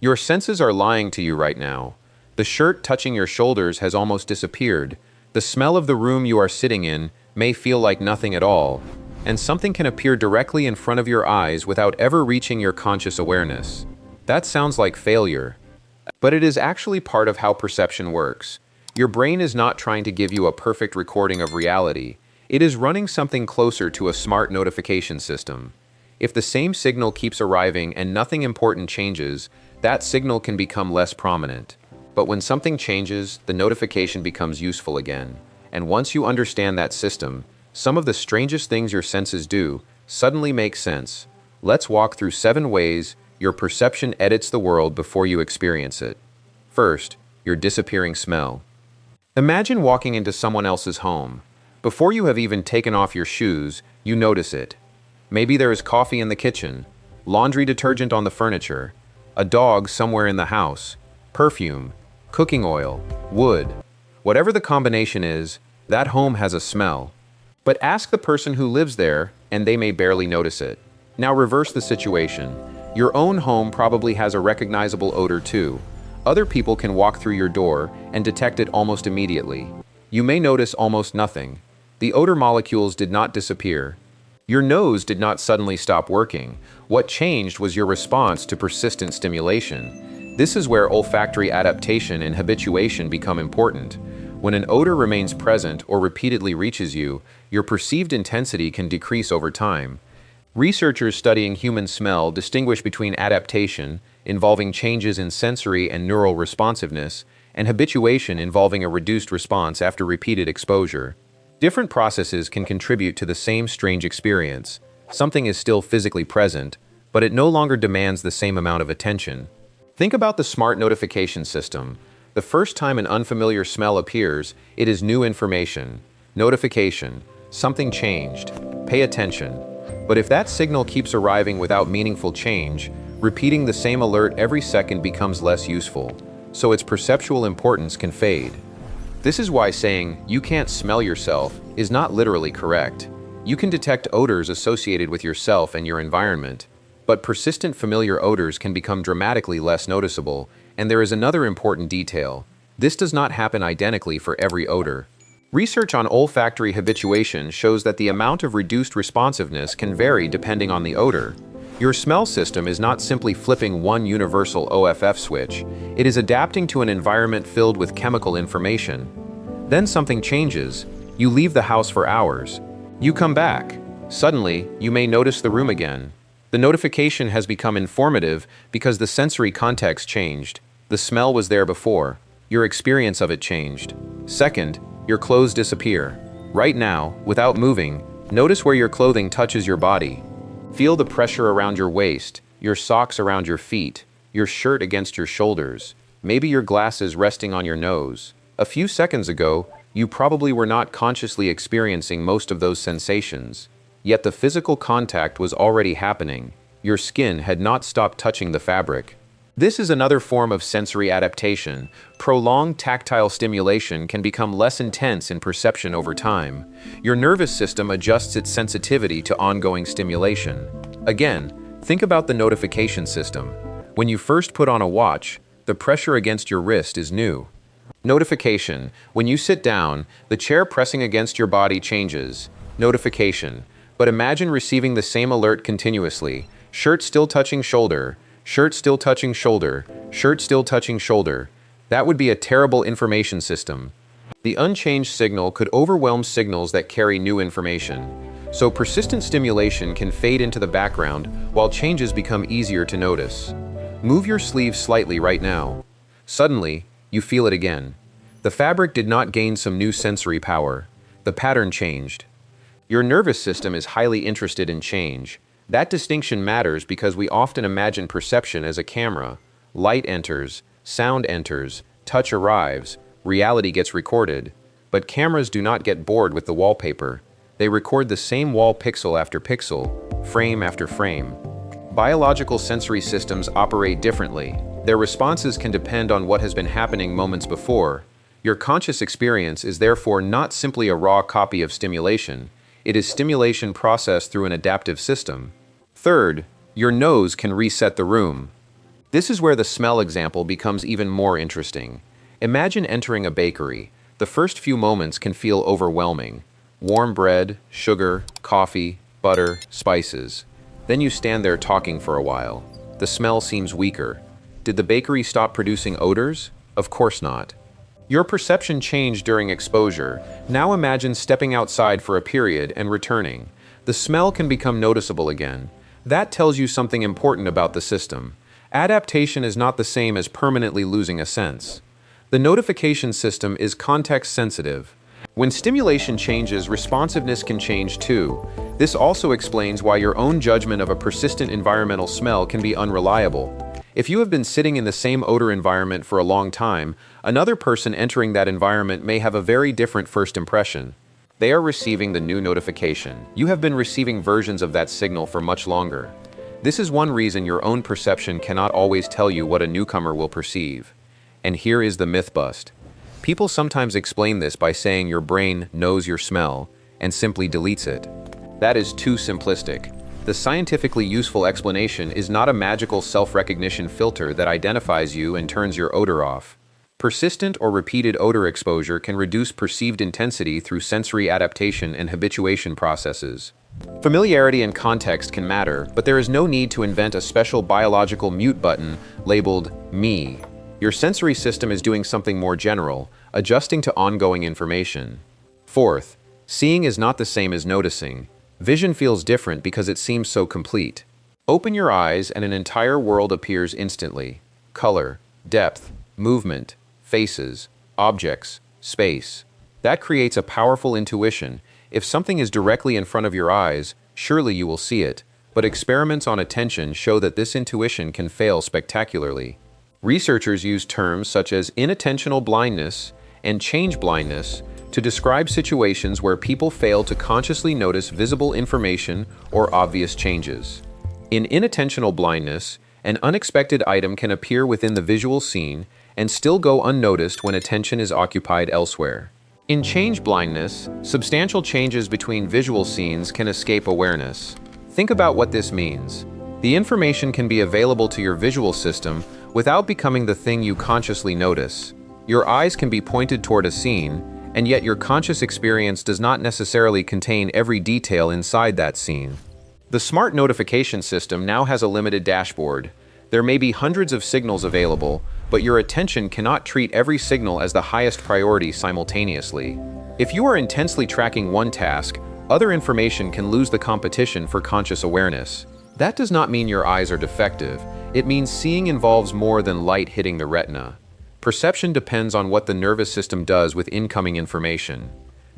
Your senses are lying to you right now. The shirt touching your shoulders has almost disappeared. The smell of the room you are sitting in may feel like nothing at all, and something can appear directly in front of your eyes without ever reaching your conscious awareness. That sounds like failure, but it is actually part of how perception works. Your brain is not trying to give you a perfect recording of reality. It is running something closer to a smart notification system. If the same signal keeps arriving and nothing important changes, that signal can become less prominent. But when something changes, the notification becomes useful again. And once you understand that system, some of the strangest things your senses do suddenly make sense. Let's walk through 7 ways your perception edits the world before you experience it. First, your disappearing smell. Imagine walking into someone else's home. Before you have even taken off your shoes, you notice it. Maybe there is coffee in the kitchen, laundry detergent on the furniture, a dog somewhere in the house, perfume, cooking oil, wood. Whatever the combination is, that home has a smell. But ask the person who lives there, and they may barely notice it. Now reverse the situation. Your own home probably has a recognizable odor too. Other people can walk through your door and detect it almost immediately. You may notice almost nothing. The odor molecules did not disappear. Your nose did not suddenly stop working. What changed was your response to persistent stimulation. This is where olfactory adaptation and habituation become important. When an odor remains present or repeatedly reaches you, your perceived intensity can decrease over time. Researchers studying human smell distinguish between adaptation, involving changes in sensory and neural responsiveness, and habituation involving a reduced response after repeated exposure. Different processes can contribute to the same strange experience. Something is still physically present, but it no longer demands the same amount of attention. Think about the smart notification system. The first time an unfamiliar smell appears, it is new information. Notification. Something changed. Pay attention. But if that signal keeps arriving without meaningful change, repeating the same alert every second becomes less useful, so its perceptual importance can fade. This is why saying, "you can't smell yourself," is not literally correct. You can detect odors associated with yourself and your environment, but persistent familiar odors can become dramatically less noticeable, and there is another important detail. This does not happen identically for every odor. Research on olfactory habituation shows that the amount of reduced responsiveness can vary depending on the odor. Your smell system is not simply flipping one universal OFF switch, it is adapting to an environment filled with chemical information. Then something changes. You leave the house for hours. You come back. Suddenly, you may notice the room again. The notification has become informative because the sensory context changed. The smell was there before. Your experience of it changed. Second, your clothes disappear. Right now, without moving, notice where your clothing touches your body. Feel the pressure around your waist, your socks around your feet, your shirt against your shoulders, maybe your glasses resting on your nose. A few seconds ago, you probably were not consciously experiencing most of those sensations. Yet the physical contact was already happening. Your skin had not stopped touching the fabric. This is another form of sensory adaptation. Prolonged tactile stimulation can become less intense in perception over time. Your nervous system adjusts its sensitivity to ongoing stimulation. Again, think about the notification system. When you first put on a watch, the pressure against your wrist is new. Notification. When you sit down, the chair pressing against your body changes. Notification. But imagine receiving the same alert continuously. Shirt still touching shoulder. Shirt still touching shoulder, shirt still touching shoulder. That would be a terrible information system. The unchanged signal could overwhelm signals that carry new information. So persistent stimulation can fade into the background while changes become easier to notice. Move your sleeve slightly right now. Suddenly, you feel it again. The fabric did not gain some new sensory power. The pattern changed. Your nervous system is highly interested in change. That distinction matters because we often imagine perception as a camera. Light enters, sound enters, touch arrives, reality gets recorded. But cameras do not get bored with the wallpaper. They record the same wall pixel after pixel, frame after frame. Biological sensory systems operate differently. Their responses can depend on what has been happening moments before. Your conscious experience is therefore not simply a raw copy of stimulation. It is stimulation processed through an adaptive system. Third, your nose can reset the room. This is where the smell example becomes even more interesting. Imagine entering a bakery. The first few moments can feel overwhelming. Warm bread, sugar, coffee, butter, spices. Then you stand there talking for a while. The smell seems weaker. Did the bakery stop producing odors? Of course not. Your perception changed during exposure. Now imagine stepping outside for a period and returning. The smell can become noticeable again. That tells you something important about the system. Adaptation is not the same as permanently losing a sense. The notification system is context sensitive. When stimulation changes, responsiveness can change too. This also explains why your own judgment of a persistent environmental smell can be unreliable. If you have been sitting in the same odor environment for a long time, another person entering that environment may have a very different first impression. They are receiving the new notification. You have been receiving versions of that signal for much longer. This is one reason your own perception cannot always tell you what a newcomer will perceive. And here is the myth bust. People sometimes explain this by saying your brain knows your smell and simply deletes it. That is too simplistic. The scientifically useful explanation is not a magical self-recognition filter that identifies you and turns your odor off. Persistent or repeated odor exposure can reduce perceived intensity through sensory adaptation and habituation processes. Familiarity and context can matter, but there is no need to invent a special biological mute button labeled "me." Your sensory system is doing something more general, adjusting to ongoing information. Fourth, seeing is not the same as noticing. Vision feels different because it seems so complete. Open your eyes and an entire world appears instantly. Color, depth, movement, faces, objects, space. That creates a powerful intuition. If something is directly in front of your eyes, surely you will see it. But experiments on attention show that this intuition can fail spectacularly. Researchers use terms such as inattentional blindness and change blindness to describe situations where people fail to consciously notice visible information or obvious changes. In inattentional blindness, an unexpected item can appear within the visual scene and still go unnoticed when attention is occupied elsewhere. In change blindness, substantial changes between visual scenes can escape awareness. Think about what this means. The information can be available to your visual system without becoming the thing you consciously notice. Your eyes can be pointed toward a scene, and yet your conscious experience does not necessarily contain every detail inside that scene. The smart notification system now has a limited dashboard. There may be hundreds of signals available, but your attention cannot treat every signal as the highest priority simultaneously. If you are intensely tracking one task, other information can lose the competition for conscious awareness. That does not mean your eyes are defective. It means seeing involves more than light hitting the retina. Perception depends on what the nervous system does with incoming information.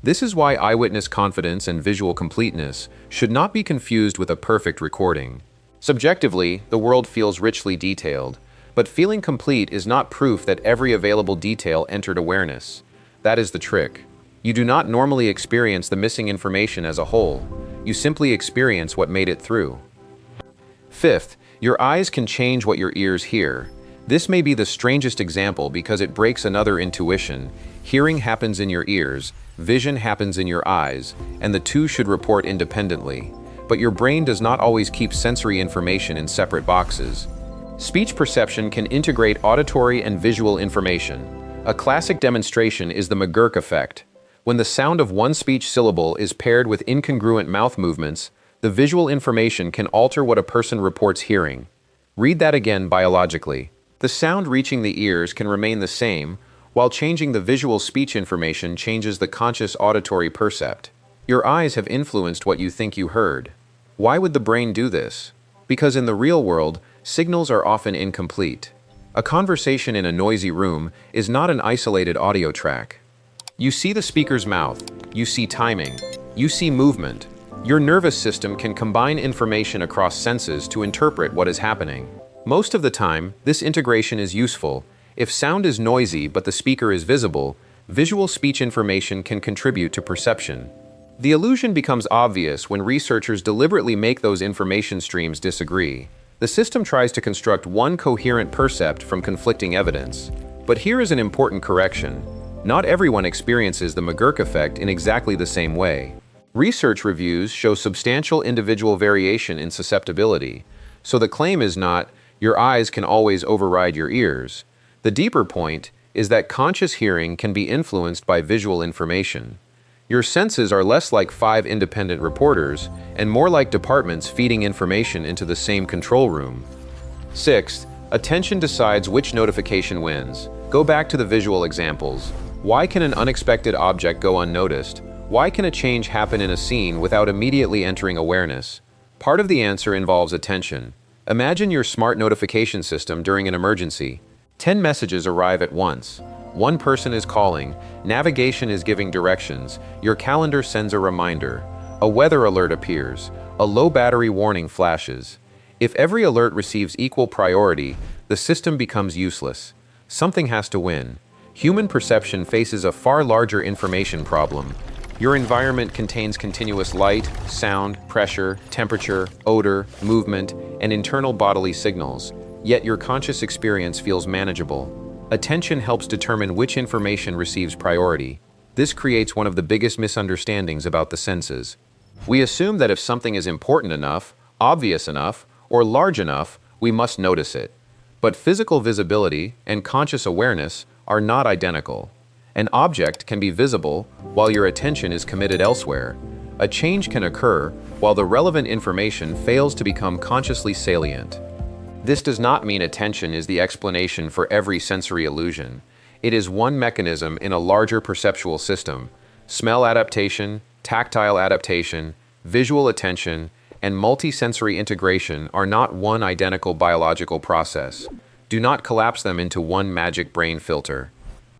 This is why eyewitness confidence and visual completeness should not be confused with a perfect recording. Subjectively, the world feels richly detailed, but feeling complete is not proof that every available detail entered awareness. That is the trick. You do not normally experience the missing information as a whole. You simply experience what made it through. Fifth, your eyes can change what your ears hear. This may be the strangest example because it breaks another intuition. Hearing happens in your ears, vision happens in your eyes, and the two should report independently. But your brain does not always keep sensory information in separate boxes. Speech perception can integrate auditory and visual information. A classic demonstration is the McGurk effect. When the sound of one speech syllable is paired with incongruent mouth movements, the visual information can alter what a person reports hearing. Read that again biologically. The sound reaching the ears can remain the same, while changing the visual speech information changes the conscious auditory percept. Your eyes have influenced what you think you heard. Why would the brain do this? Because in the real world, signals are often incomplete. A conversation in a noisy room is not an isolated audio track. You see the speaker's mouth, you see timing, you see movement. Your nervous system can combine information across senses to interpret what is happening. Most of the time, this integration is useful. If sound is noisy but the speaker is visible, visual speech information can contribute to perception. The illusion becomes obvious when researchers deliberately make those information streams disagree. The system tries to construct one coherent percept from conflicting evidence. But here is an important correction. Not everyone experiences the McGurk effect in exactly the same way. Research reviews show substantial individual variation in susceptibility, so the claim is not, Your eyes can always override your ears. The deeper point is that conscious hearing can be influenced by visual information. Your senses are less like five independent reporters and more like departments feeding information into the same control room. Sixth, attention decides which notification wins. Go back to the visual examples. Why can an unexpected object go unnoticed? Why can a change happen in a scene without immediately entering awareness? Part of the answer involves attention. Imagine your smart notification system during an emergency. 10 messages arrive at once. One person is calling, navigation is giving directions, your calendar sends a reminder, a weather alert appears, a low battery warning flashes. If every alert receives equal priority, the system becomes useless. Something has to win. Human perception faces a far larger information problem. Your environment contains continuous light, sound, pressure, temperature, odor, movement, and internal bodily signals, yet your conscious experience feels manageable. Attention helps determine which information receives priority. This creates one of the biggest misunderstandings about the senses. We assume that if something is important enough, obvious enough, or large enough, we must notice it. But physical visibility and conscious awareness are not identical. An object can be visible while your attention is committed elsewhere. A change can occur while the relevant information fails to become consciously salient. This does not mean attention is the explanation for every sensory illusion. It is one mechanism in a larger perceptual system. Smell adaptation, tactile adaptation, visual attention, and multisensory integration are not one identical biological process. Do not collapse them into one magic brain filter.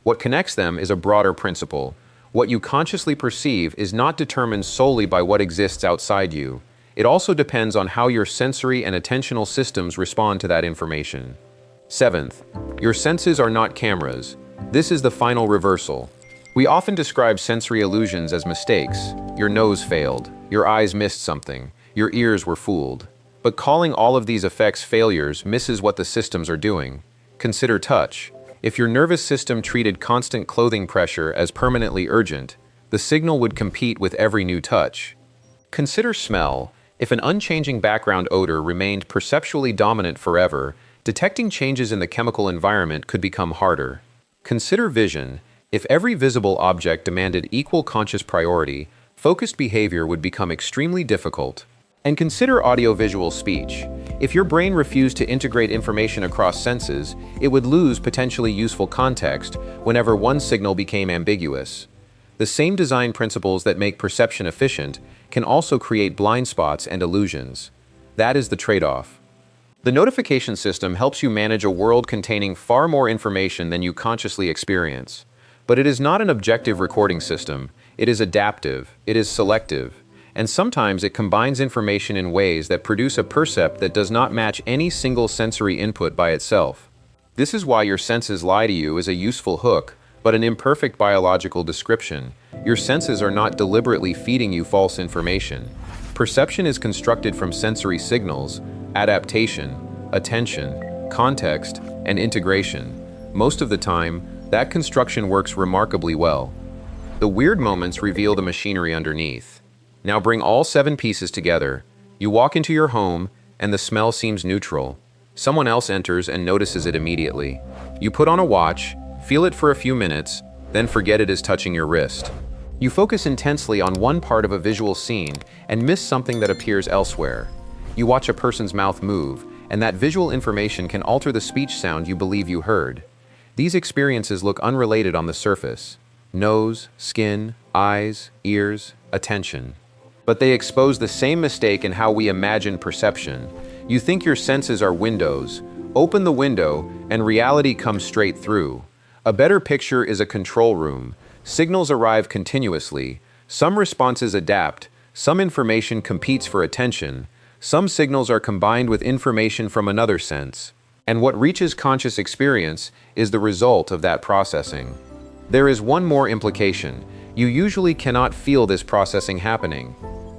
What connects them is a broader principle. What you consciously perceive is not determined solely by what exists outside you. It also depends on how your sensory and attentional systems respond to that information. Seventh, your senses are not cameras. This is the final reversal. We often describe sensory illusions as mistakes. Your nose failed, your eyes missed something, your ears were fooled. But calling all of these effects failures misses what the systems are doing. Consider touch. If your nervous system treated constant clothing pressure as permanently urgent, the signal would compete with every new touch. Consider smell. If an unchanging background odor remained perceptually dominant forever, detecting changes in the chemical environment could become harder. Consider vision. If every visible object demanded equal conscious priority, focused behavior would become extremely difficult. And consider audiovisual speech. If your brain refused to integrate information across senses, it would lose potentially useful context whenever one signal became ambiguous. The same design principles that make perception efficient can also create blind spots and illusions. That is the trade-off. The notification system helps you manage a world containing far more information than you consciously experience. But it is not an objective recording system. It is adaptive, it is selective, and sometimes it combines information in ways that produce a percept that does not match any single sensory input by itself. This is why your senses lie to you is a useful hook, but an imperfect biological description. Your senses are not deliberately feeding you false information. Perception is constructed from sensory signals, adaptation, attention, context, and integration. Most of the time, that construction works remarkably well. The weird moments reveal the machinery underneath. Now bring all 7 pieces together. You walk into your home, and the smell seems neutral. Someone else enters and notices it immediately. You put on a watch, feel it for a few minutes, then forget it is touching your wrist. You focus intensely on one part of a visual scene and miss something that appears elsewhere. You watch a person's mouth move, and that visual information can alter the speech sound you believe you heard. These experiences look unrelated on the surface. Nose, skin, eyes, ears, attention. But they expose the same mistake in how we imagine perception. You think your senses are windows. Open the window, and reality comes straight through. A better picture is a control room. Signals arrive continuously. Some responses adapt. Some information competes for attention. Some signals are combined with information from another sense. And what reaches conscious experience is the result of that processing. There is one more implication. You usually cannot feel this processing happening.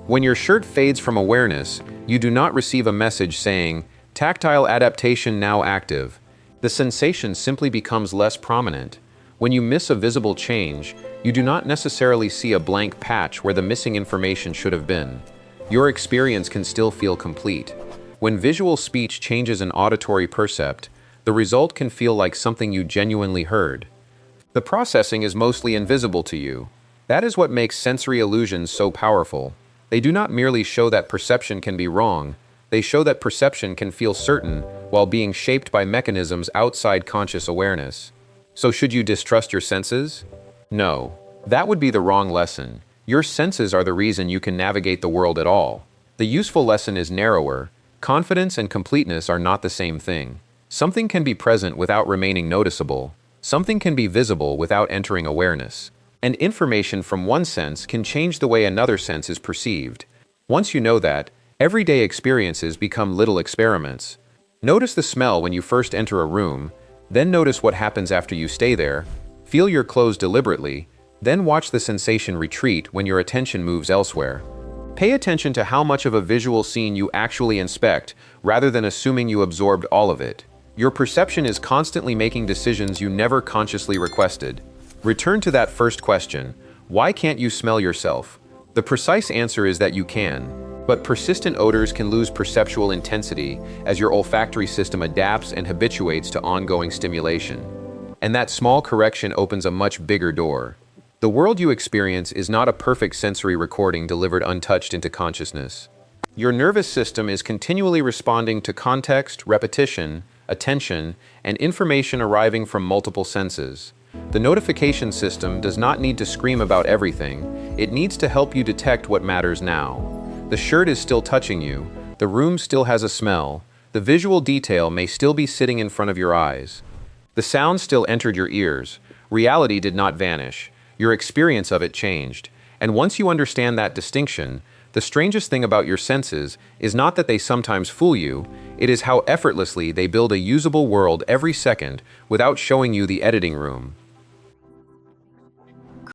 When your shirt fades from awareness, you do not receive a message saying, "Tactile adaptation now active." The sensation simply becomes less prominent. When you miss a visible change, you do not necessarily see a blank patch where the missing information should have been. Your experience can still feel complete. When visual speech changes an auditory percept, the result can feel like something you genuinely heard. The processing is mostly invisible to you. That is what makes sensory illusions so powerful. They do not merely show that perception can be wrong, they show that perception can feel certain while being shaped by mechanisms outside conscious awareness. So should you distrust your senses? No. That would be the wrong lesson. Your senses are the reason you can navigate the world at all. The useful lesson is narrower. Confidence and completeness are not the same thing. Something can be present without remaining noticeable. Something can be visible without entering awareness. And information from one sense can change the way another sense is perceived. Once you know that, everyday experiences become little experiments. Notice the smell when you first enter a room, then notice what happens after you stay there. Feel your clothes deliberately, then watch the sensation retreat when your attention moves elsewhere. Pay attention to how much of a visual scene you actually inspect, rather than assuming you absorbed all of it. Your perception is constantly making decisions you never consciously requested. Return to that first question: why can't you smell yourself? The precise answer is that you can, but persistent odors can lose perceptual intensity as your olfactory system adapts and habituates to ongoing stimulation. And that small correction opens a much bigger door. The world you experience is not a perfect sensory recording delivered untouched into consciousness. Your nervous system is continually responding to context, repetition, attention, and information arriving from multiple senses. The notification system does not need to scream about everything, it needs to help you detect what matters now. The shirt is still touching you, the room still has a smell, the visual detail may still be sitting in front of your eyes. The sound still entered your ears, reality did not vanish, your experience of it changed. And once you understand that distinction, the strangest thing about your senses is not that they sometimes fool you, it is how effortlessly they build a usable world every second without showing you the editing room.